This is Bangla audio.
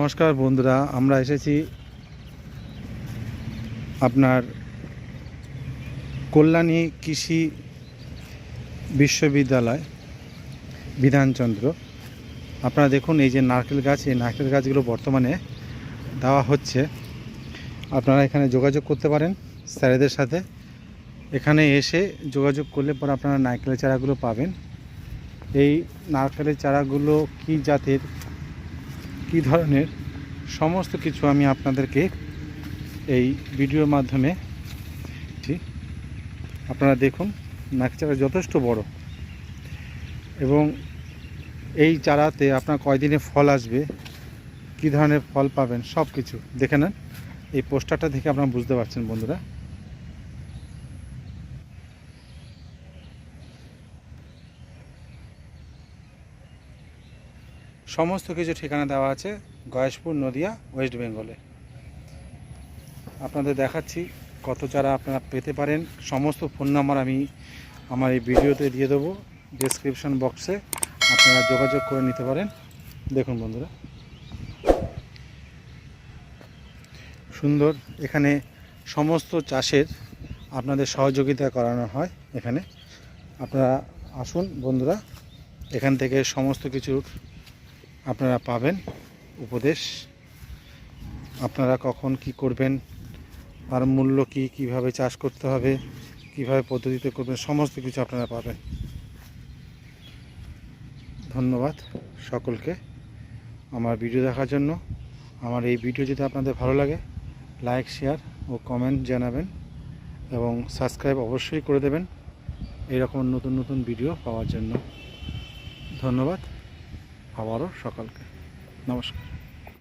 নমস্কার বন্ধুরা, আমরা এসেছি আপনার কল্যাণী কৃষি বিশ্ববিদ্যালয় বিধানচন্দ্র। আপনারা দেখুন, এই যে নারকেল গাছ, এই নারকেল গাছগুলো বর্তমানে দেওয়া হচ্ছে। আপনারা এখানে যোগাযোগ করতে পারেন স্যারেদের সাথে। এখানে এসে যোগাযোগ করলে পরে আপনারা নারকেলের চারাগুলো পাবেন। এই নারকেলের চারাগুলো কী জাতের, কী ধরনের, সমস্ত কিছু আমি আপনাদেরকে এই ভিডিওর মাধ্যমে আপনারা দেখুন। নারকেল চারা যথেষ্ট বড়, এবং এই চারাতে আপনার কয়দিনে ফল আসবে, কী ধরনের ফল পাবেন, সব কিছু দেখে নেন। এই পোস্টারটা দেখে আপনারা বুঝতে পারছেন বন্ধুরা। সমস্ত কিছু ঠিকানা দেওয়া আছে গয়েশপুর, নদিয়া, ওয়েস্ট বেঙ্গলে। আপনাদের দেখাচ্ছি কত চারা আপনারা পেতে পারেন। সমস্ত ফোন নাম্বার আমি আমার এই ভিডিওতে দিয়ে দেবো, ডেসক্রিপশন বক্সে আপনারা যোগাযোগ করে নিতে পারেন। দেখুন বন্ধুরা, সুন্দর। এখানে সমস্ত চাষের আপনাদের সহযোগিতা করানো হয়। এখানে আপনারা আসুন বন্ধুরা, এখান থেকে সমস্ত কিছুর আপনারা পাবেন উপদেশ। আপনারা কখন কি করবেন, আর মূল্য কী, কীভাবে চাষ করতে হবে, কীভাবে পদ্ধতিতে করবেন, সমস্ত কিছু আপনারা পাবেন। ধন্যবাদ সকলকে আমার ভিডিও দেখার জন্য। আমার এই ভিডিও যদি আপনাদের ভালো লাগে, লাইক, শেয়ার ও কমেন্ট জানাবেন, এবং সাবস্ক্রাইব অবশ্যই করে দেবেন এইরকম নতুন নতুন ভিডিও পাওয়ার জন্য। ধন্যবাদ আবারও সকলকে। নমস্কার।